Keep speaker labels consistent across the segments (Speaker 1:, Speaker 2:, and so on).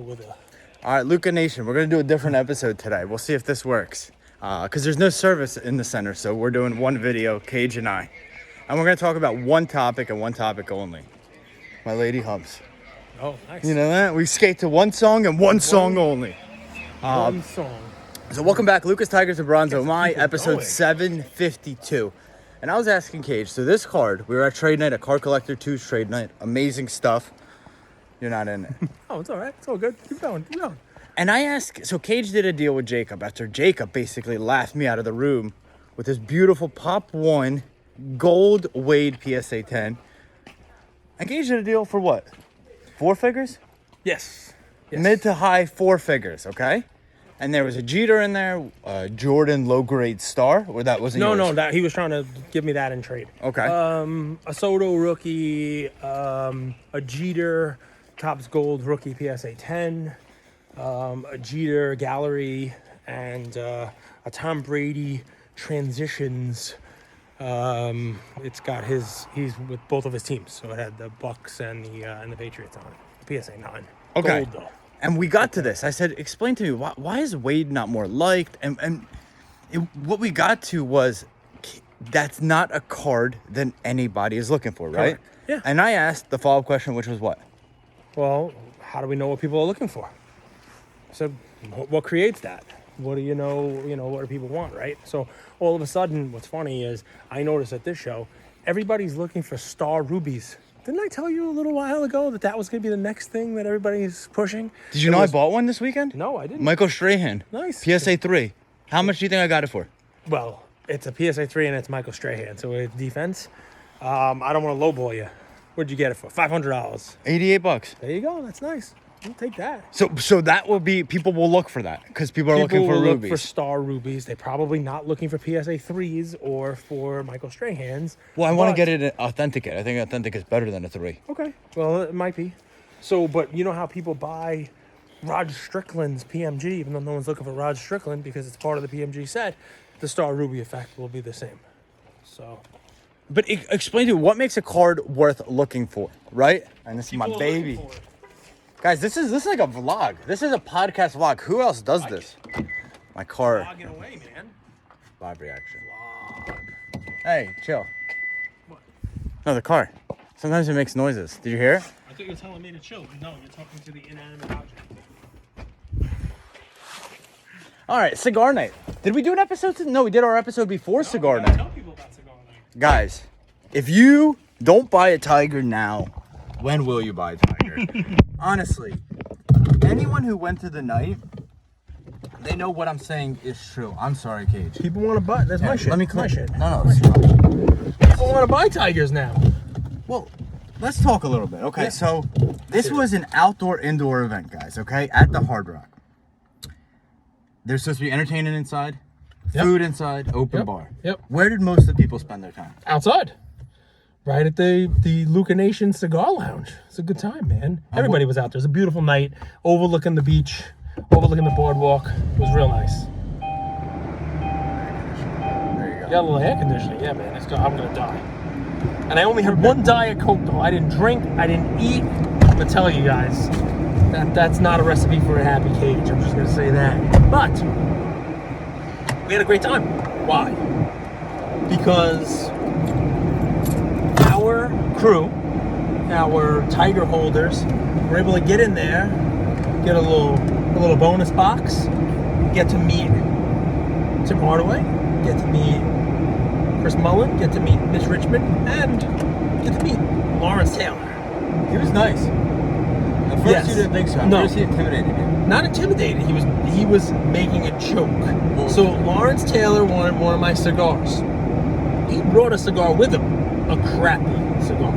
Speaker 1: All right, Luca Nation, we're going to do a different episode today. We'll see if this works. Because there's no service in the center, so we're doing one video, Cage and I. And we're going to talk about one topic and one topic only. My lady humps.
Speaker 2: Oh, nice.
Speaker 1: You know that? We skate to one song and one song only.
Speaker 2: One song.
Speaker 1: So welcome back, Lucas Tigers of Bronzo, my episode
Speaker 2: going.
Speaker 1: 752. And I was asking Cage, so this card, we were at Trade Night, at Card Collector 2's Trade Night. Amazing stuff. You're not in it.
Speaker 2: Oh, it's all right. It's all good. Keep going. Keep going.
Speaker 1: And I asked, so Cage did a deal with Jacob after Jacob basically laughed me out of the room with this beautiful Pop 1 gold Wade PSA 10. And Cage did a deal for what? 4 figures?
Speaker 2: Yes.
Speaker 1: Mid to high 4 figures, okay? And there was a Jeter in there, a Jordan low-grade star, or that wasn't yours?
Speaker 2: No, that he was trying to give me that in trade.
Speaker 1: Okay.
Speaker 2: A Soto rookie, a Jeter Topps Gold rookie PSA 10, a Jeter gallery, and a Tom Brady transitions. It's got he's with both of his teams, so it had the Bucks and the Patriots on it. PSA 9.
Speaker 1: Okay.
Speaker 2: Gold, though.
Speaker 1: And we got to this. I said, explain to me, why is Wade not more liked? And what we got to was, that's not a card that anybody is looking for, right?
Speaker 2: Correct. Yeah.
Speaker 1: And I asked the follow-up question, which was what?
Speaker 2: Well, how do we know what people are looking for? So what creates that? What do you know, what do people want, right? So all of a sudden, what's funny is I noticed at this show, everybody's looking for star rubies. Didn't I tell you a little while ago that was going to be the next thing that everybody's pushing?
Speaker 1: Did you know I bought one this weekend?
Speaker 2: No, I didn't.
Speaker 1: Michael Strahan.
Speaker 2: Nice.
Speaker 1: PSA 3. How much do you think I got it for?
Speaker 2: Well, it's a PSA 3 and it's Michael Strahan, so it's defense. I don't want to lowball you. What'd you get it for? $500.
Speaker 1: 88 bucks.
Speaker 2: There you go. That's nice. I'll take that.
Speaker 1: So that will be, people will look for that because people are looking for
Speaker 2: will
Speaker 1: rubies.
Speaker 2: Look for star rubies. They're probably not looking for PSA 3s or for Michael Strahans.
Speaker 1: Well, I want to get it authenticate. I think authentic is better than a 3.
Speaker 2: Okay. Well, it might be. So, but you know how people buy Rod Strickland's PMG, even though no one's looking for Rod Strickland because it's part of the PMG set, the star ruby effect will be the same. So.
Speaker 1: But explain to me, what makes a card worth looking for, right? And this is my baby. Guys, this is like a vlog. This is a podcast vlog. Who else does this? My car.
Speaker 2: Vlogging away, man.
Speaker 1: Live reaction.
Speaker 2: Vlog.
Speaker 1: Hey, chill.
Speaker 2: What?
Speaker 1: No, the car. Sometimes it makes noises. Did you hear it?
Speaker 2: I thought you were telling me to chill, but no, you're talking to the inanimate object.
Speaker 1: All right, Cigar Night. Did we do an episode? No, we did our episode before Cigar
Speaker 2: We gotta
Speaker 1: Night.
Speaker 2: tell people about Cigar Night.
Speaker 1: Guys, if you don't buy a Tiger now, when will you buy a Tiger? Honestly, anyone who went to the night, they know what I'm saying is true. I'm sorry, Cage.
Speaker 2: People want to buy. That's my shit.
Speaker 1: Let me
Speaker 2: my shit.
Speaker 1: No.
Speaker 2: People want to buy Tigers now.
Speaker 1: Well, let's talk a little bit. Okay,
Speaker 2: Yeah.
Speaker 1: so this was an outdoor-indoor event, guys, okay, at the Hard Rock. There's supposed to be entertainment inside, food inside, open bar.
Speaker 2: Yep.
Speaker 1: Where did most of the people spend their time?
Speaker 2: Outside. Right at the Luca Nation Cigar Lounge. It's a good time, man. Everybody was out there. It was a beautiful night, overlooking the beach, overlooking the boardwalk. It was real nice.
Speaker 1: There you go.
Speaker 2: You got a little air conditioning. Yeah, man. I'm going to die. And I only had one Diet Coke, though. I didn't drink. I didn't eat. I'm going to tell you guys, that's not a recipe for a happy Cage. I'm just going to say that. But we had a great time. Why? Because our crew, our Tiger holders, were able to get in there, get a little bonus box, get to meet Tim Hardaway, get to meet Chris Mullen, get to meet Mitch Richmond, and get to meet Lawrence Taylor.
Speaker 1: He was nice. At first
Speaker 2: Yes.
Speaker 1: you didn't think so. At
Speaker 2: No.
Speaker 1: first he intimidated you.
Speaker 2: Not intimidated. He was making a joke.
Speaker 1: Well,
Speaker 2: So Lawrence Taylor wanted one of my cigars. He brought a cigar with him, a crappy cigar.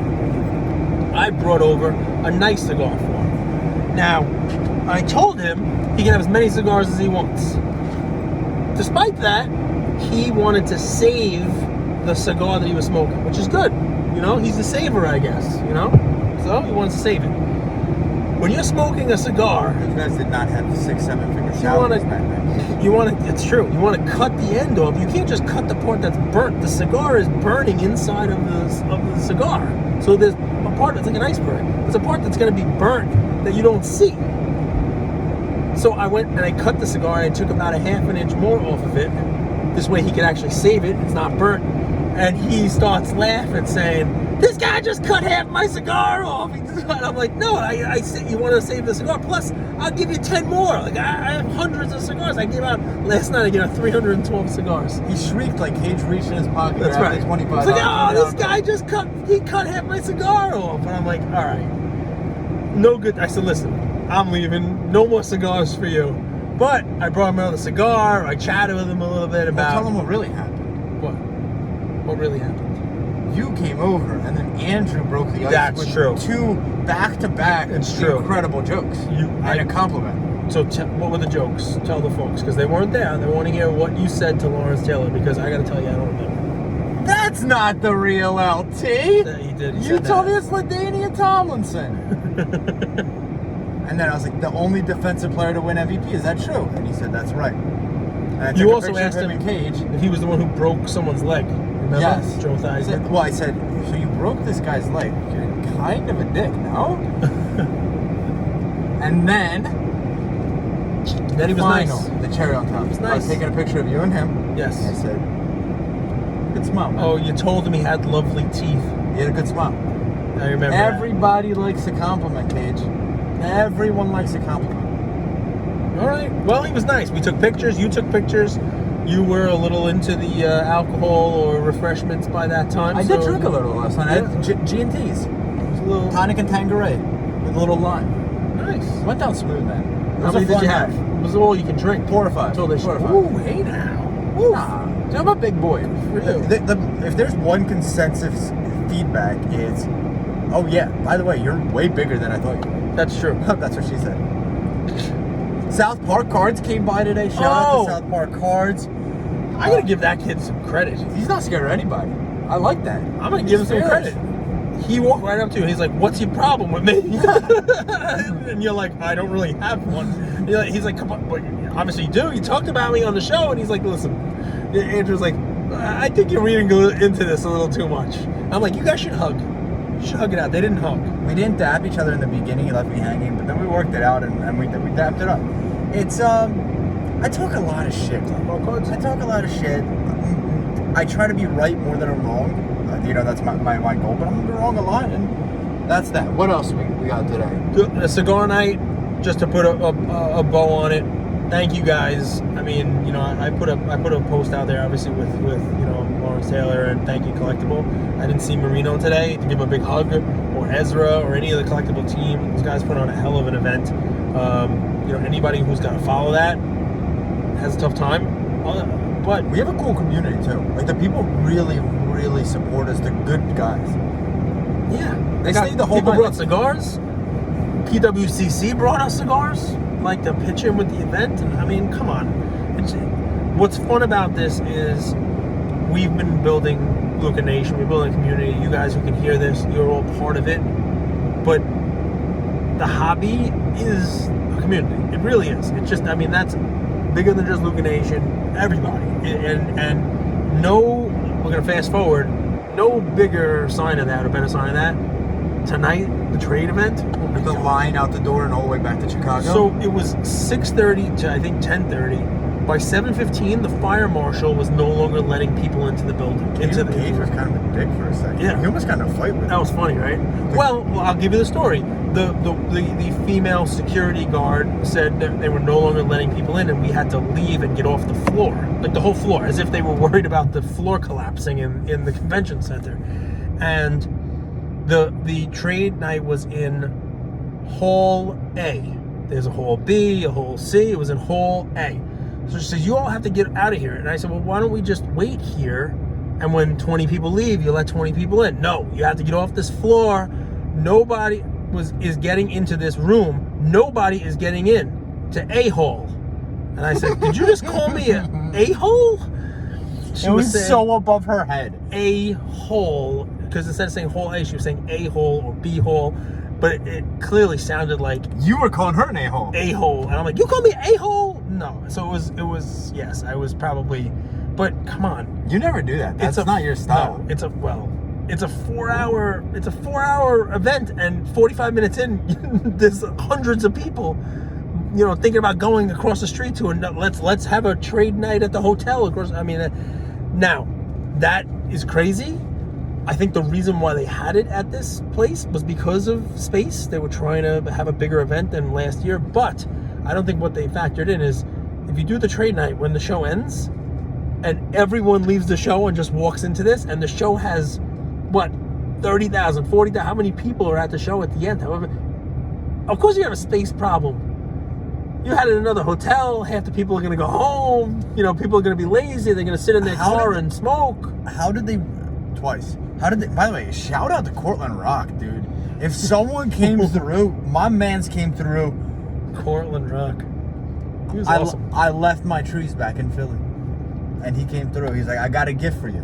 Speaker 2: I brought over a nice cigar for him. Now, I told him he can have as many cigars as he wants. Despite that, he wanted to save the cigar that he was smoking, which is good. You know, he's the saver, I guess, you know? So he wants to save it. When you're smoking a cigar,
Speaker 1: You guys did not have 6-7 figure
Speaker 2: you
Speaker 1: salaries back then.
Speaker 2: want to, it's true, you want to cut the end off. You can't just cut the part that's burnt. The cigar is burning inside of the cigar. So there's a part that's like an iceberg. There's a part that's going to be burnt that you don't see. So I went and I cut the cigar and I took about a half an inch more off of it. This way he could actually save it. It's not burnt. And he starts laughing, saying, "This guy just cut half my cigar off." And I'm like, "No, I said you want to save the cigar. Plus, I'll give you 10 more. Like I have hundreds of cigars. I gave out last night. I gave out 312 cigars."
Speaker 1: He shrieked like Cage reached in his pocket.
Speaker 2: That's right.
Speaker 1: $25.
Speaker 2: It's like, "Oh, this guy just cut half my cigar off." And I'm like, "All right, no good." I said, "Listen, I'm leaving. No more cigars for you." But I brought him another cigar. I chatted with him a little bit about.
Speaker 1: Well, tell him what really happened.
Speaker 2: What really happened?
Speaker 1: You came over, and then Andrew broke the ice.
Speaker 2: That's
Speaker 1: with
Speaker 2: true.
Speaker 1: 2 back-to-back
Speaker 2: It's true.
Speaker 1: incredible jokes. And a compliment.
Speaker 2: So what were the jokes? Tell the folks, because they weren't there. They want to hear what you said to Lawrence Taylor, because I got to tell you, I don't remember.
Speaker 1: That's not the real LT.
Speaker 2: Yeah, he did. He
Speaker 1: You
Speaker 2: said
Speaker 1: told
Speaker 2: that.
Speaker 1: me it's LaDainian Tomlinson. And then I was like, the only defensive player to win MVP, is that true? And he said, that's right. And I took
Speaker 2: You
Speaker 1: a
Speaker 2: also
Speaker 1: picture of
Speaker 2: asked him
Speaker 1: in Cage.
Speaker 2: if he was the one who broke someone's leg. Remember?
Speaker 1: Yes.
Speaker 2: Joe Theismann.
Speaker 1: Well, I said, so you broke this guy's leg. You're kind of a dick, no? And then
Speaker 2: He was
Speaker 1: final,
Speaker 2: nice.
Speaker 1: the cherry on top.
Speaker 2: He was
Speaker 1: I was
Speaker 2: nice.
Speaker 1: taking a picture of you and him.
Speaker 2: Yes.
Speaker 1: And I said, good smile, man.
Speaker 2: Oh, you told him he had lovely teeth.
Speaker 1: You had a good smile.
Speaker 2: I remember. that.
Speaker 1: Everybody likes a compliment, Cage. Everyone likes a compliment.
Speaker 2: All right. Well, he was nice. We took pictures. You took pictures. You were a little into the alcohol or refreshments by that time.
Speaker 1: I did drink a little last night. I had G&Ts.
Speaker 2: It was a little
Speaker 1: Tonic and Tanqueray with a little lime.
Speaker 2: nice.
Speaker 1: Went down smooth, man. It
Speaker 2: How
Speaker 1: was a
Speaker 2: many did
Speaker 1: fun
Speaker 2: you have?
Speaker 1: night.
Speaker 2: It was all you can drink.
Speaker 1: 4 or 5.
Speaker 2: Until they
Speaker 1: 4 or 5.
Speaker 2: Ooh, hey now.
Speaker 1: Nah, dude, I'm a big boy.
Speaker 2: for you.
Speaker 1: If there's one consensus feedback, it's, oh yeah, by the way, you're way bigger than I thought you were.
Speaker 2: That's true.
Speaker 1: That's what she said. South Park Cards came by today. Shout out to South Park Cards.
Speaker 2: I gotta give that kid some credit.
Speaker 1: He's not scared of anybody. I like that.
Speaker 2: I'm gonna give him some credit. He walked right up to you. He's like, "What's your problem with me?" And you're like, "I don't really have one." He's like, "Come on, but obviously you do. You talked about me on the show." And he's like, "Listen," Andrew's like, "I think you're reading into this a little too much." I'm like, "You guys should hug. You should hug it out." They didn't hug.
Speaker 1: We didn't dap each other in the beginning. He left me hanging, but then we worked it out and we dapped it up. It's I talk a lot of shit. I talk a lot of shit. I try to be right more than I'm wrong. That's my goal, but I'm gonna be wrong a lot, and that's that. What else we got today?
Speaker 2: A cigar night, just to put a bow on it. Thank you guys. I mean, I put a post out there, obviously with Lawrence Taylor and Thank You Collectible. I didn't see Marino today to give him a big hug, or Ezra, or any of the collectible team. Those guys put on a hell of an event. Anybody who's got to follow that has a tough time. But
Speaker 1: We have a cool community too. Like the people really, really support us. They're good guys.
Speaker 2: yeah,
Speaker 1: They stayed the whole
Speaker 2: people
Speaker 1: night.
Speaker 2: brought cigars. PWCC brought us cigars, like the pitch in with the event. And I mean, come on. What's fun about this is we've been building Luca Nation. We're building a community. You guys who can hear this, you're all part of it. But the hobby is a community. It really is. It's just, I mean, that's bigger than just Luca Nation. Everybody. And no, we're going to fast forward, no bigger sign of that or better sign of that. Tonight, the trade event.
Speaker 1: With the line out the door and all the way back to Chicago.
Speaker 2: So it was 6:30 to I think 10:30. By 7:15, the fire marshal was no longer letting people into the building.
Speaker 1: Cage was kind of a dick for a second.
Speaker 2: Yeah.
Speaker 1: He almost got in a fight with
Speaker 2: That was funny, right? Well, I'll give you the story. The female security guard said that they were no longer letting people in, and we had to leave and get off the floor, like the whole floor, as if they were worried about the floor collapsing in the convention center. And the trade night was in Hall A. There's a Hall B, a Hall C. It was in Hall A. So she says, "You all have to get out of here." And I said, "Well, why don't we just wait here? And when 20 people leave, you let 20 people in." "No, you have to get off this floor. Nobody is getting into this room. Nobody is getting in to A hole." And I said, "Did you just call me a hole?" She
Speaker 1: It was
Speaker 2: saying
Speaker 1: so above her head.
Speaker 2: A hole, because instead of saying Hall A, she was saying A hole or B hole, but it clearly sounded like
Speaker 1: You were calling her an a-hole.
Speaker 2: A-hole, and I'm like, "You call me A-hole?" No. So it was yes, I was probably, but come on.
Speaker 1: You never do that. That's not your style.
Speaker 2: No, it's a 4-hour event, and 45 minutes in, there's hundreds of people. thinking about going across the street to let's have a trade night at the hotel across. I mean, now that is crazy. I think the reason why they had it at this place was because of space. They were trying to have a bigger event than last year, but I don't think what they factored in is if you do the trade night when the show ends and everyone leaves the show and just walks into this, and the show has, what, 30,000, 40,000, how many people are at the show at the end? However, of course you have a space problem. You had it in another hotel, half the people are going to go home, people are going to be lazy, they're going to sit in their car and smoke.
Speaker 1: How did they, twice, by the way, shout out to Cortland Rock, dude. If someone came through, my mans came through.
Speaker 2: Cortland Rock. He was awesome.
Speaker 1: I left my trees back in Philly, and he came through. He's like, I got a gift for you.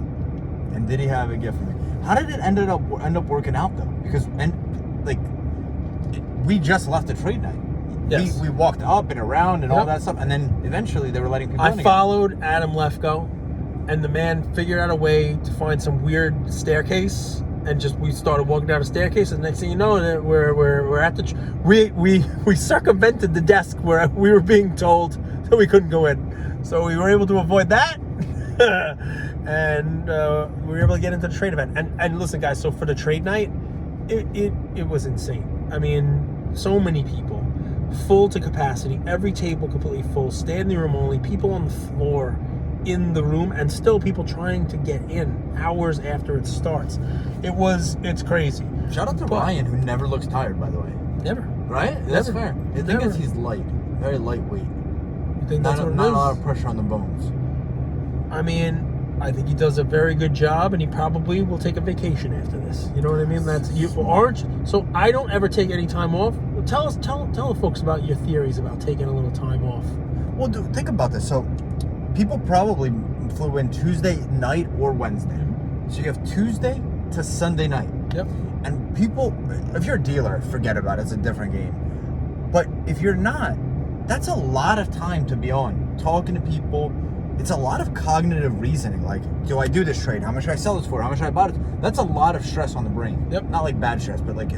Speaker 1: And did he have a gift for me? How did it end up working out, though? Because, we just left the trade night.
Speaker 2: Yes.
Speaker 1: We walked up and around and all that stuff, and then eventually they were letting people in
Speaker 2: again. I followed Adam Lefko, and the man figured out a way to find some weird staircase, and we started walking down a staircase, and the next thing you know, we're at we circumvented the desk where we were being told that we couldn't go in, so we were able to avoid that, and we were able to get into the trade event. And listen, guys, so for the trade night, it was insane. I mean, so many people. Full to capacity, every table completely full, standing room only, people on the floor in the room, and still people trying to get in hours after it starts. It's crazy.
Speaker 1: Shout out to Ryan, who never looks tired, by the way.
Speaker 2: Never.
Speaker 1: Right?
Speaker 2: Never.
Speaker 1: That's fair. I think he's light, very lightweight.
Speaker 2: You think that's what it is?
Speaker 1: Not a lot of pressure on the bones.
Speaker 2: I mean, I think he does a very good job, and he probably will take a vacation after this. You know what I mean? That's you, Orange. So I don't ever take any time off. Tell the folks about your theories about taking a little time off.
Speaker 1: Well, dude, think about this. So people probably flew in Tuesday night or Wednesday. So you have Tuesday to Sunday night.
Speaker 2: Yep.
Speaker 1: And people, if you're a dealer, forget about it. It's a different game. But if you're not, that's a lot of time to be on, talking to people. It's a lot of cognitive reasoning. Like, do I do this trade? How much should I sell this for? How much should I buy it? That's a lot of stress on the brain.
Speaker 2: Yep.
Speaker 1: Not like bad stress, but like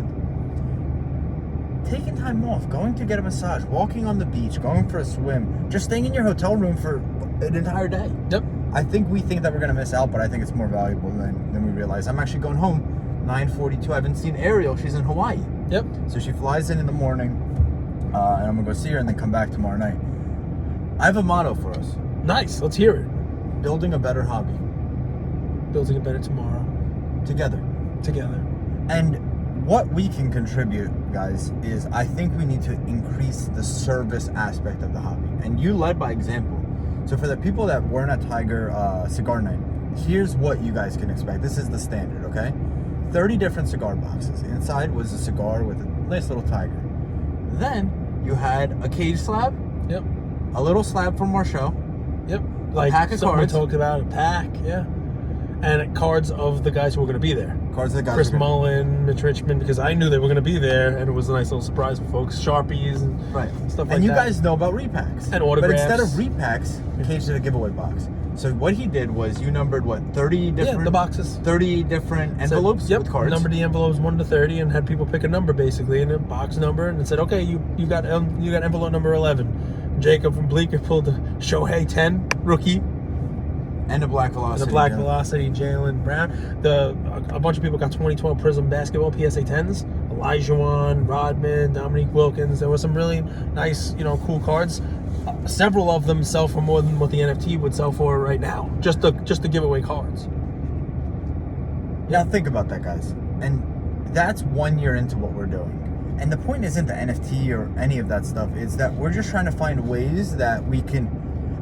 Speaker 1: taking time off, going to get a massage, walking on the beach, going for a swim, just staying in your hotel room for an entire day.
Speaker 2: Yep.
Speaker 1: I think we think that we're going to miss out, but I think it's more valuable than we realize. I'm actually going home 9:42. I haven't seen Ariel. She's in Hawaii.
Speaker 2: Yep.
Speaker 1: So she flies in the morning, and I'm going to go see her and then come back tomorrow night. I have a motto for us.
Speaker 2: Nice. Let's hear it.
Speaker 1: Building a better hobby.
Speaker 2: Building a better tomorrow.
Speaker 1: Together. And what we can contribute, guys, is I think we need to increase the service aspect of the hobby. And you led by example. So for the people that weren't at Tiger Cigar Night, here's what you guys can expect. This is the standard, okay? 30 different cigar boxes. Inside was a cigar with a nice little tiger. Then you had a cage slab.
Speaker 2: Yep.
Speaker 1: A little slab from Marshall.
Speaker 2: Yep.
Speaker 1: A pack of cards.
Speaker 2: We talked about a pack, yeah. And cards of the guys who were going to be there.
Speaker 1: Cards of the guys.
Speaker 2: Chris Mullen, Mitch Richmond, because I knew they were going to be there, and it was a nice little surprise for folks. Sharpies and stuff like that.
Speaker 1: And you guys know about repacks.
Speaker 2: And autographs.
Speaker 1: But instead of repacks, Cage did a giveaway box. So what he did was you numbered, 30 different...
Speaker 2: Yeah, the boxes.
Speaker 1: 30 different envelopes with cards.
Speaker 2: Numbered the envelopes 1 to 30 and had people pick a number, basically, and a box number, and it said, okay, you got envelope number 11. Jacob from Bleecker pulled the Shohei 10, rookie.
Speaker 1: And a Black Velocity.
Speaker 2: Velocity, Jalen Brown. A bunch of people got 2012 Prism basketball PSA 10s. Elijah Rodman, Dominique Wilkins. There were some really nice, cool cards. Several of them sell for more than what the NFT would sell for right now. Just to give away cards.
Speaker 1: Now think about that, guys. And that's 1 year into what we're doing. And the point isn't the NFT or any of that stuff. It's that we're just trying to find ways that we can.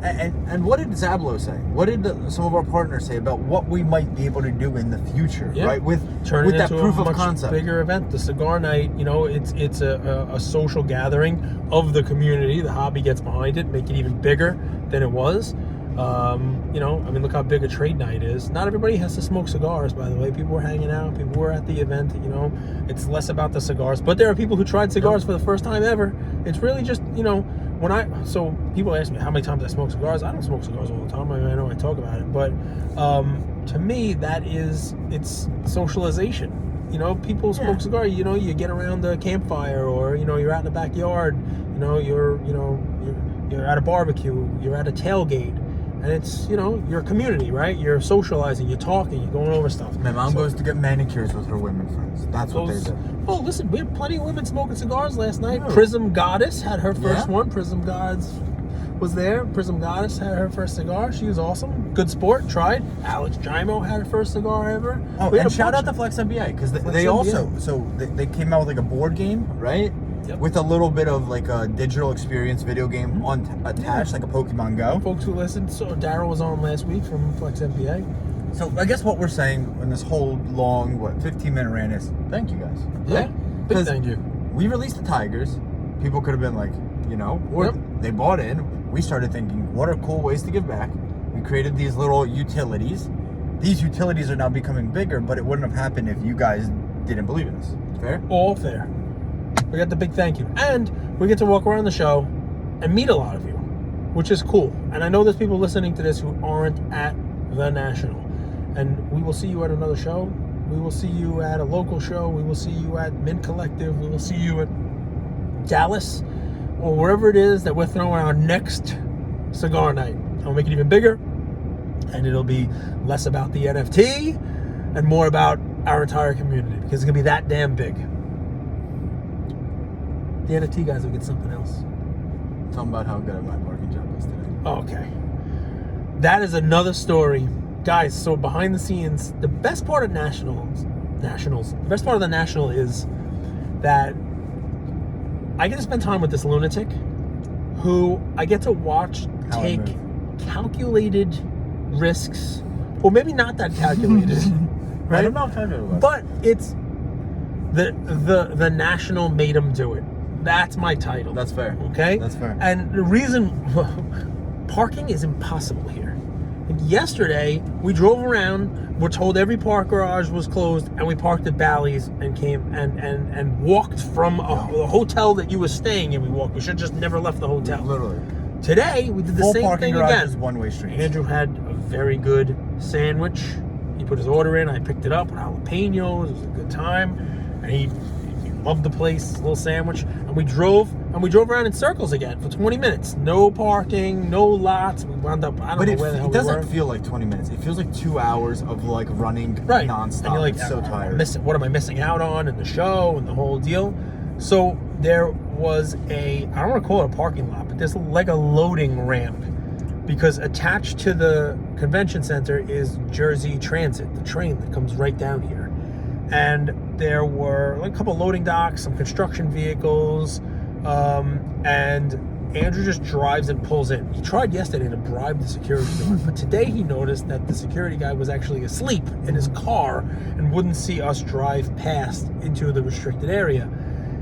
Speaker 1: And what did Zablo say? What did some of our partners say about what we might be able to do in the future, right? With that proof of concept,
Speaker 2: bigger event, the Cigar Night. It's a social gathering of the community. The hobby gets behind it, make it even bigger than it was. Look how big a trade night is. Not everybody has to smoke cigars, by the way. People were hanging out. People were at the event. It's less about the cigars, but there are people who tried cigars for the first time ever. It's really just, so people ask me how many times I smoke cigars. I don't smoke cigars all the time. I know I talk about it, but to me, it's socialization. people smoke cigars. You get around the campfire, or you're out in the backyard. You're at a barbecue. You're at a tailgate, and it's your community, right? You're socializing. You're talking. You're going over stuff.
Speaker 1: My mom goes to get manicures with her women friends. That's what they do.
Speaker 2: Oh, listen, we had plenty of women smoking cigars last night.
Speaker 1: Yeah.
Speaker 2: Prism Goddess had her first one. Prism Gods was there. Prism Goddess had her first cigar. She was awesome. Good sport. Tried. Alex Jaimo had her first cigar ever.
Speaker 1: Oh, and shout out to Flex NBA, because they also, they came out with like a board game, right?
Speaker 2: Yep.
Speaker 1: With a little bit of like a digital experience video game attached, like a Pokemon Go.
Speaker 2: Folks who listened, so Daryl was on last week from Flex NBA.
Speaker 1: So I guess what we're saying in this whole long, 15-minute rant is thank you guys.
Speaker 2: Yeah, big thank you.
Speaker 1: We released the Tigers. People could have been like, or they bought in. We started thinking, what are cool ways to give back? We created these little utilities. These utilities are now becoming bigger, but it wouldn't have happened if you guys didn't believe in us. Fair?
Speaker 2: All fair. We got the big thank you. And we get to walk around the show and meet a lot of you, which is cool. And I know there's people listening to this who aren't at the National. And we will see you at another show. We will see you at a local show. We will see you at Mint Collective. We will see you at Dallas, or wherever it is that we're throwing our next cigar night. I'll make it even bigger, and it'll be less about the NFT and more about our entire community, because it's gonna be that damn big. The NFT guys will get something else.
Speaker 1: Tell them about how good my parking job is today.
Speaker 2: Okay. That is another story. Guys, so behind the scenes, the best part of the National is that I get to spend time with this lunatic who I get to watch take calculated risks, or maybe not that calculated, right?
Speaker 1: I don't know if I've ever was.
Speaker 2: But it's the National made him do it. That's my title.
Speaker 1: That's fair.
Speaker 2: Okay?
Speaker 1: That's fair.
Speaker 2: And the reason, parking is impossible here. Like yesterday, we drove around, we're told every park garage was closed, and we parked at Bally's and came and walked from the hotel that you were staying in. We should have just never left the hotel.
Speaker 1: Literally.
Speaker 2: Today, we did the
Speaker 1: Full
Speaker 2: same
Speaker 1: parking
Speaker 2: thing
Speaker 1: garage
Speaker 2: again.
Speaker 1: is one-way street.
Speaker 2: Andrew had a very good sandwich. He put his order in. I picked it up with jalapenos. It was a good time. And he loved the place, little sandwich. And we drove around in circles again for 20 minutes. No parking, no lots. We wound up, I don't know where the hell we were.
Speaker 1: It doesn't feel like 20 minutes. It feels like 2 hours of like running nonstop.
Speaker 2: And you're like,
Speaker 1: so tired.
Speaker 2: What am I missing out on in the show and the whole deal? So there was I don't want to call it a parking lot, but there's like a loading ramp, because attached to the convention center is Jersey Transit, the train that comes right down here. And there were like a couple loading docks, some construction vehicles, and Andrew just drives and pulls in. He tried yesterday to bribe the security guard, but today he noticed that the security guy was actually asleep in his car and wouldn't see us drive past into the restricted area.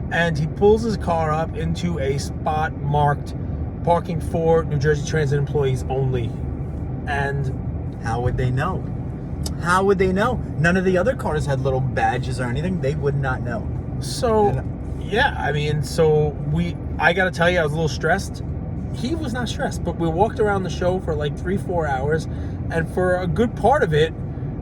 Speaker 2: And he pulls his car up into a spot marked parking for New Jersey Transit employees only. And
Speaker 1: how would they know? How would they know? None of the other cars had little badges or anything. They would not know.
Speaker 2: So, yeah, I mean, I gotta tell you, I was a little stressed. He was not stressed, but we walked around the show for like 3-4 hours, and for a good part of it,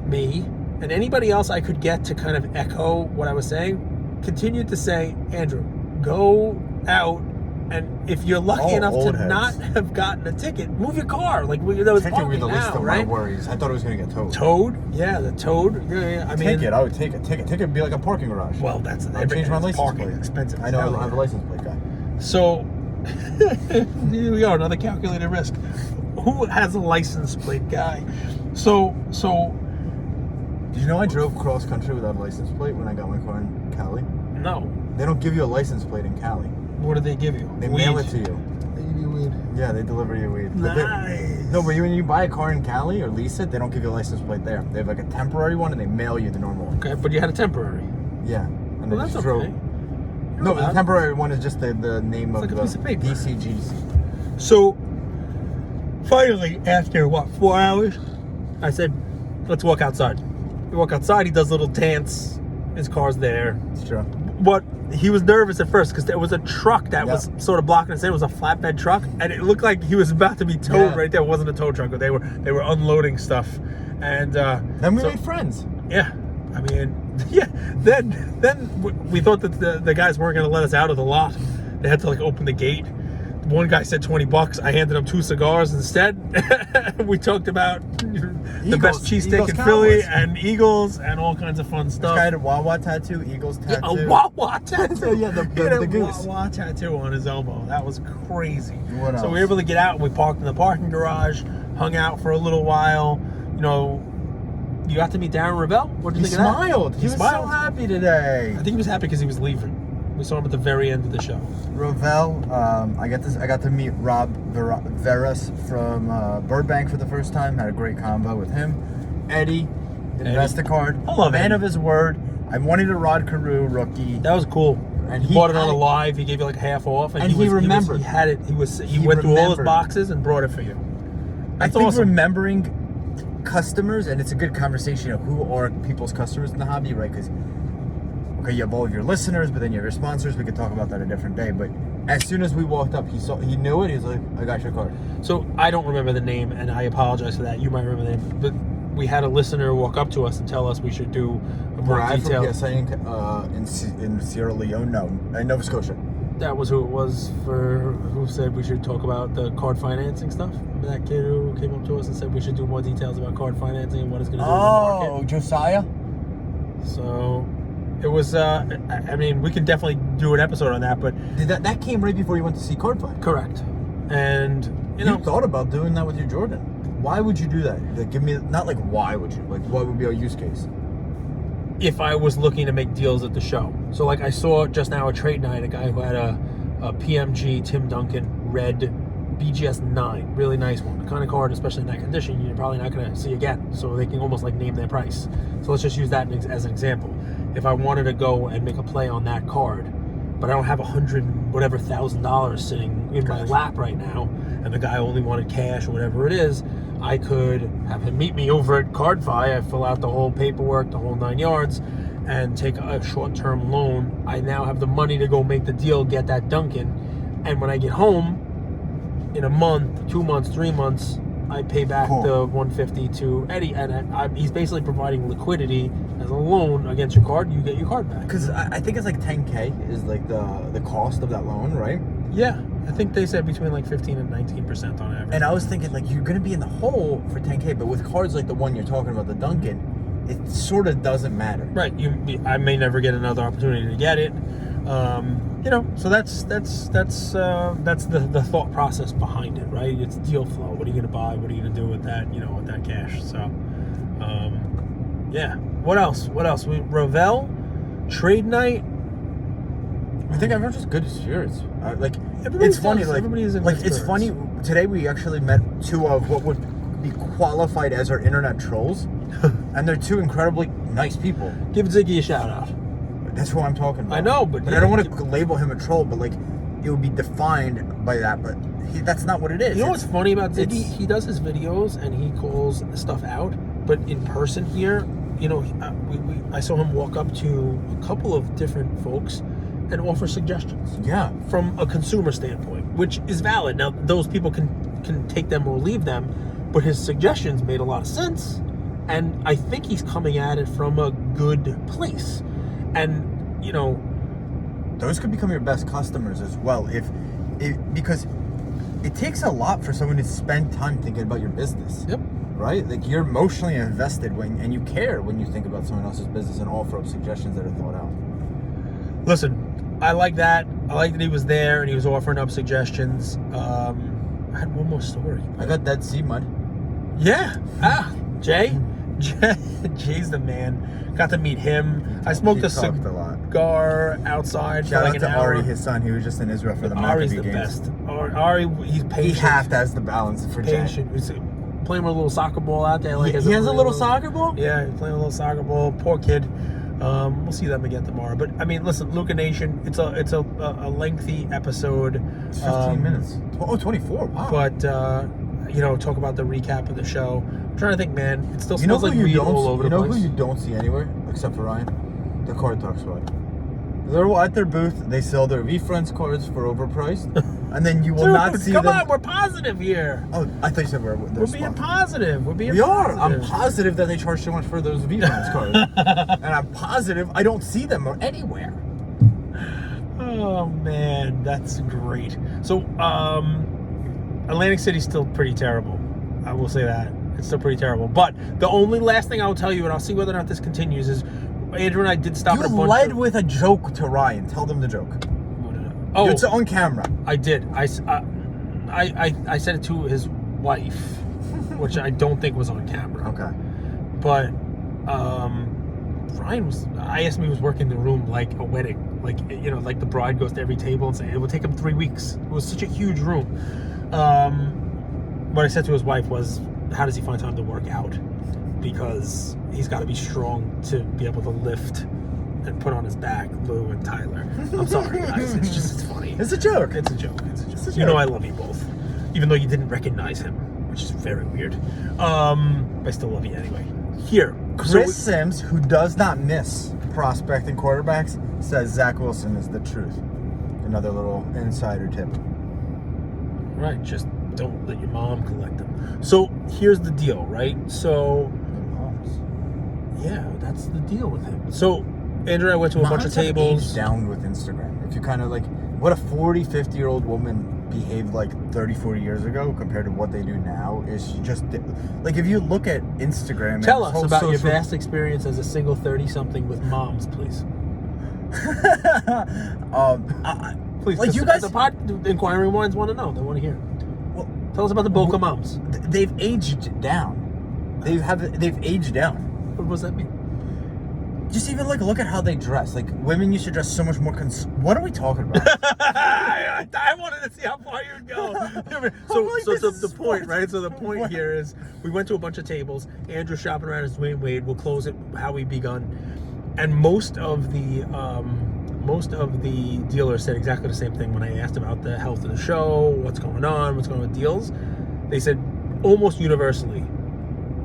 Speaker 2: me and anybody else I could get to kind of echo what I was saying continued to say, Andrew, go out, and if you're lucky enough to not have gotten a ticket, move your car. Like, that was parking
Speaker 1: the least
Speaker 2: now,
Speaker 1: of
Speaker 2: right?
Speaker 1: my worries. I thought it was going to get towed.
Speaker 2: Towed? Yeah, the towed. Yeah, I mean,
Speaker 1: ticket. I would take a ticket. Ticket would be like a parking garage.
Speaker 2: Well, that's
Speaker 1: I changed my license
Speaker 2: parking
Speaker 1: plate.
Speaker 2: expensive.
Speaker 1: I know. I'm a license plate guy.
Speaker 2: So here we are, another calculated risk. Who has a license plate guy? So.
Speaker 1: Did you know I drove cross country without a license plate when I got my car in Cali?
Speaker 2: No.
Speaker 1: They don't give you a license plate in Cali.
Speaker 2: What do they give you?
Speaker 1: They mail it to you.
Speaker 2: They give you weed.
Speaker 1: Yeah, they deliver you weed.
Speaker 2: Nice.
Speaker 1: But when you buy a car in Cali or lease it, they don't give you a license plate there. They have like a temporary one, and they mail you the normal one.
Speaker 2: Okay, but you had a temporary.
Speaker 1: Yeah. And
Speaker 2: Well, that's okay.
Speaker 1: No, the temporary one is just the name
Speaker 2: It's
Speaker 1: of
Speaker 2: like a piece of
Speaker 1: the
Speaker 2: paper.
Speaker 1: DCGC.
Speaker 2: So, finally, after 4 hours, I said, let's walk outside. We walk outside, he does a little dance, his car's there.
Speaker 1: It's true.
Speaker 2: But he was nervous at first because there was a truck that was sort of blocking us in. It was a flatbed truck, and it looked like he was about to be towed right there. It wasn't a tow truck, but they were unloading stuff. And
Speaker 1: then we made friends.
Speaker 2: Yeah. I mean, yeah. Then we thought that the guys weren't going to let us out of the lot. They had to like open the gate. One guy said $20. I handed him 2 cigars instead. We talked about the best cheesesteak in Philly and Eagles and all kinds of fun stuff.
Speaker 1: This guy had a Wawa tattoo, Eagles tattoo.
Speaker 2: Yeah, a Wawa tattoo.
Speaker 1: Yeah, the goose.
Speaker 2: A Wawa tattoo on his elbow. That was crazy.
Speaker 1: What else?
Speaker 2: So we were able to get out and we parked in the parking garage, hung out for a little while. You know, you got to meet Darren Ravel. What did you think of that?
Speaker 1: Smiled. He was so happy today.
Speaker 2: I think he was happy because he was leaving. We saw him at the very end of the show.
Speaker 1: Ravel, I got to meet Rob Veras from Burbank for the first time. Had a great convo with him. Eddie, Investacard,
Speaker 2: I love
Speaker 1: man
Speaker 2: Eddie.
Speaker 1: of his word. I wanted a Rod Carew rookie.
Speaker 2: That was cool.
Speaker 1: And
Speaker 2: he bought it on a live. He gave you like half off,
Speaker 1: and he remembered.
Speaker 2: He had it. He went through all his boxes and brought it for you. That's
Speaker 1: I think
Speaker 2: awesome.
Speaker 1: remembering customers, and it's a good conversation of who are people's customers in the hobby, right? Because you have all of your listeners, but then you have your sponsors. We could talk about that a different day. But as soon as we walked up, he knew it. He's like, "I got your card."
Speaker 2: So I don't remember the name, and I apologize for that. You might remember the name, but we had a listener walk up to us and tell us we should do a more detailed.
Speaker 1: From PSA in Sierra Leone, no, in Nova Scotia.
Speaker 2: That was who it was who said we should talk about the card financing stuff. Remember that kid who came up to us and said we should do more details about card financing and what it's going to do in the market?
Speaker 1: Oh, Josiah.
Speaker 2: So. It was, I mean, we could definitely do an episode on that, but...
Speaker 1: That came right before you went to see Cardfight?
Speaker 2: Correct. And,
Speaker 1: you thought about doing that with your Jordan. Why would you do that? Like, give me, not like why would you, like what would be our use case?
Speaker 2: If I was looking to make deals at the show. So, like, I saw just now at Trade Night, a guy who had a PMG Tim Duncan red BGS 9. Really nice one. The kind of card, especially in that condition, you're probably not going to see again. So they can almost, like, name their price. So let's just use that as an example. If I wanted to go and make a play on that card, but I don't have $100,000 sitting in my lap right now, and the guy only wanted cash or whatever it is, I could have him meet me over at CardFi. I fill out the whole paperwork, the whole 9 yards, and take a short-term loan. I now have the money to go make the deal, get that Duncan, and when I get home, in a month, 2 months, 3 months, I pay back the $150 to Eddie, and he's basically providing liquidity as a loan against your card. You get your card back.
Speaker 1: Because I think it's like $10K is like the cost of that loan, right?
Speaker 2: Yeah, I think they said between like 15 and 19% on average.
Speaker 1: And I was thinking like you're gonna be in the hole for $10K, but with cards like the one you're talking about, the Duncan, it sort of doesn't matter.
Speaker 2: Right. I may never get another opportunity to get it. So that's the thought process behind it, right? It's deal flow. What are you gonna buy? What are you gonna do with that? With that cash. So, yeah. What else? Ravel, Trade Night.
Speaker 1: I think everyone's just good spirits.
Speaker 2: Everybody's
Speaker 1: it's funny.
Speaker 2: nice. Everybody's in
Speaker 1: like
Speaker 2: good
Speaker 1: it's
Speaker 2: spirits.
Speaker 1: funny. Today we actually met two of what would be qualified as our internet trolls, and they're two incredibly nice people.
Speaker 2: Give Ziggy a shout out.
Speaker 1: That's who I'm talking about.
Speaker 2: I know, but
Speaker 1: I don't want to label him a troll, but like it would be defined by that. But that's not what it is.
Speaker 2: You know what's funny about Ziggy? He does his videos and he calls stuff out, but in person here, I saw him walk up to a couple of different folks and offer suggestions.
Speaker 1: Yeah.
Speaker 2: From a consumer standpoint, which is valid. Now, those people can take them or leave them, but his suggestions made a lot of sense, and I think he's coming at it from a good place. And
Speaker 1: those could become your best customers as well, because it takes a lot for someone to spend time thinking about your business.
Speaker 2: Yep.
Speaker 1: Right? Like you're emotionally invested and you care when you think about someone else's business and offer up suggestions that are thought out.
Speaker 2: Listen, I like that. I like that he was there and he was offering up suggestions. I had one more story.
Speaker 1: I got Dead Sea Mud.
Speaker 2: Yeah. Jay's the man. Got to meet him. I smoked a cigar outside.
Speaker 1: Shout
Speaker 2: for
Speaker 1: out to Ari, his son. He was just in Israel for the
Speaker 2: Ari's
Speaker 1: Maccabee
Speaker 2: the
Speaker 1: games.
Speaker 2: best. Ari, he's patient.
Speaker 1: He half has the balance for Jay.
Speaker 2: Patient. He's playing with a little soccer ball out there.
Speaker 1: He has a little soccer ball?
Speaker 2: Yeah, he's playing a little soccer ball. Poor kid. We'll see them again tomorrow. But I mean, listen, Luca Nation. It's a lengthy episode.
Speaker 1: It's 15 minutes. Oh, 24. Wow.
Speaker 2: But talk about the recap of the show. I'm trying to think, man. It still smells like weed all over the place.
Speaker 1: You know who you don't see anywhere except for Ryan? The Card Talk Squad. They're at their booth. They sell their V-Friends cards for overpriced. And then you will
Speaker 2: Dude,
Speaker 1: not see
Speaker 2: come
Speaker 1: them.
Speaker 2: on, we're positive here.
Speaker 1: Oh, I thought you said
Speaker 2: We're being positive. We're being
Speaker 1: We are.
Speaker 2: positive.
Speaker 1: I'm positive that they charge too much for those V-Trans cards. And I'm positive I don't see them anywhere.
Speaker 2: Oh man, that's great. So, Atlantic City's still pretty terrible. I will say that. It's still pretty terrible. But the only last thing I will tell you, and I'll see whether or not this continues, is Andrew and I did stop at a
Speaker 1: You
Speaker 2: bunch
Speaker 1: led
Speaker 2: of...
Speaker 1: with a joke to Ryan. Tell them the joke.
Speaker 2: Oh,
Speaker 1: It's on camera.
Speaker 2: I did. I said it to his wife, which I don't think was on camera.
Speaker 1: Okay.
Speaker 2: But Ryan was... I asked him if he was working the room like a wedding. Like, you know, like the bride goes to every table and say, it will take him 3 weeks. It was such a huge room. What I said to his wife was, how does he find time to work out? Because he's got to be strong to be able to lift and put on his back Lou and Tyler. I'm sorry, guys. It's funny.
Speaker 1: It's a joke.
Speaker 2: It's a joke. It's a joke.
Speaker 1: It's a joke.
Speaker 2: You know I love you both. Even though you didn't recognize him, which is very weird. I still love you anyway. Here.
Speaker 1: Chris Sims, who does not miss prospecting quarterbacks, says Zach Wilson is the truth. Another little insider tip.
Speaker 2: Right, just don't let your mom collect them. So here's the deal, right? So yeah, that's the deal with him. So Andrew and I went to a bunch of tables.
Speaker 1: Aged down with Instagram. If you kind of like what a 40, 50-year-old woman behaved like 30, 40 years ago compared to what they do now is just like if you look at Instagram.
Speaker 2: Tell us about your vast experience as a single 30-something with moms, please. Please,
Speaker 1: like you guys,
Speaker 2: the inquiring minds want to know. They want to hear.
Speaker 1: Well,
Speaker 2: tell us about the Boca moms.
Speaker 1: They've aged down. They've aged down.
Speaker 2: What does that mean?
Speaker 1: Just even like look at how they dress. Like women used to dress so much more. What are we talking about?
Speaker 2: I wanted to see how far you would go. So the point, right? So the point here is we went to a bunch of tables. Andrew shopping around his Dwayne Wade. We'll close it how we begun, and most of the dealers said exactly the same thing when I asked about the health of the show, what's going on with deals. They said almost universally,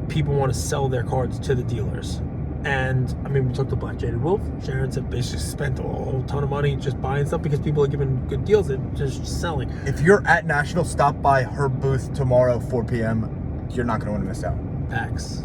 Speaker 2: people want to sell their cards to the dealers. And I mean, we took the Black Jaded Wolf. Sharon said basically spent a whole ton of money just buying stuff because people are giving good deals and just selling.
Speaker 1: If you're at National, stop by her booth tomorrow, 4 p.m. You're not going to want to miss out. Facts.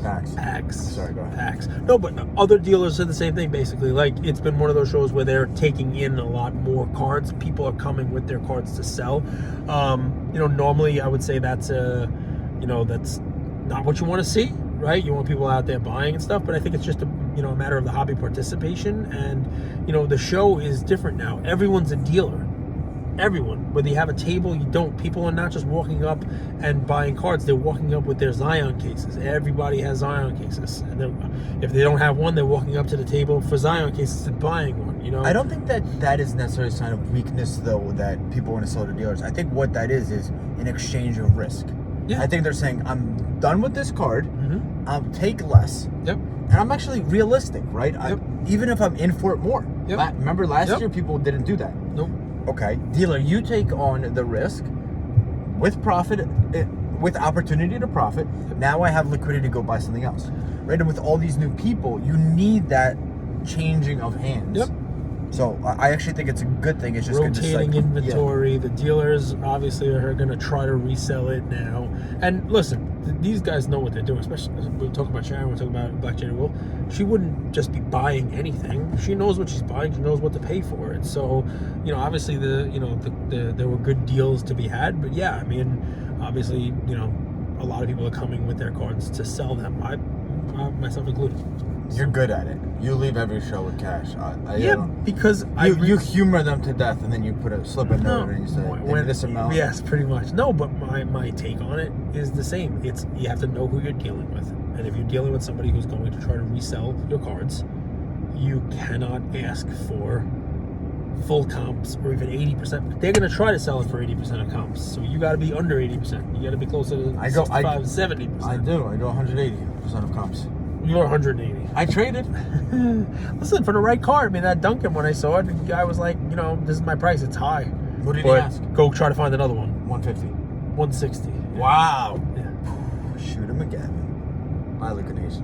Speaker 1: Sorry, go ahead. Facts. No, but other dealers said the same thing basically. Like it's been one of those shows where they're taking in a lot more cards. People are coming with their cards to sell. Normally I would say that's that's not what you want to see. Right, you want people out there buying and stuff, but I think it's just a matter of the hobby participation, and the show is different now. Everyone's a dealer. Everyone, whether you have a table, you don't. People are not just walking up and buying cards; they're walking up with their Zion cases. Everybody has Zion cases, and if they don't have one, they're walking up to the table for Zion cases and buying one. I don't think that is necessarily a sign of weakness, though, that people want to sell to dealers. I think what that is an exchange of risk. Yeah. I think they're saying, I'm done with this card, I'll take less.
Speaker 2: Yep.
Speaker 1: And I'm actually realistic, right?
Speaker 2: Yep.
Speaker 1: Even if I'm in for it more.
Speaker 2: Yep.
Speaker 1: Remember last year, people didn't do that.
Speaker 2: Nope.
Speaker 1: Okay. Dealer, you take on the risk with profit, with opportunity to profit. Now I have liquidity to go buy something else. Right? And with all these new people, you need that changing of hands.
Speaker 2: Yep.
Speaker 1: So I actually think it's a good thing. It's just
Speaker 2: rotating inventory. Yeah. The dealers obviously are going to try to resell it now. And listen, these guys know what they're doing. Especially we're talking about Sharon. We're talking about Black Jaded Wolf. She wouldn't just be buying anything. She knows what she's buying. She knows what to pay for it. So, obviously there were good deals to be had. But yeah, I mean, obviously, a lot of people are coming with their cards to sell them. I myself included.
Speaker 1: You're good at it. You leave every show with cash.
Speaker 2: Because
Speaker 1: you humor them to death, and then you put a slip a note and you say this amount.
Speaker 2: Yes, pretty much. No, but my take on it is the same. It's you have to know who you're dealing with, and if you're dealing with somebody who's going to try to resell your cards, you cannot ask for full comps or even 80%. They're going to try to sell it for 80% of comps, so you got to be under 80%. You got to be closer to 65, 70%.
Speaker 1: I do. I go 180% of comps.
Speaker 2: You're 180.
Speaker 1: I traded.
Speaker 2: Listen, for the right card. I mean, that Duncan, when I saw it, the guy was like, this is my price. It's high.
Speaker 1: What did he ask?
Speaker 2: Go try to find another one.
Speaker 1: 150.
Speaker 2: 160.
Speaker 1: Wow.
Speaker 2: Yeah.
Speaker 1: Shoot him again. Bye, Luca Nation.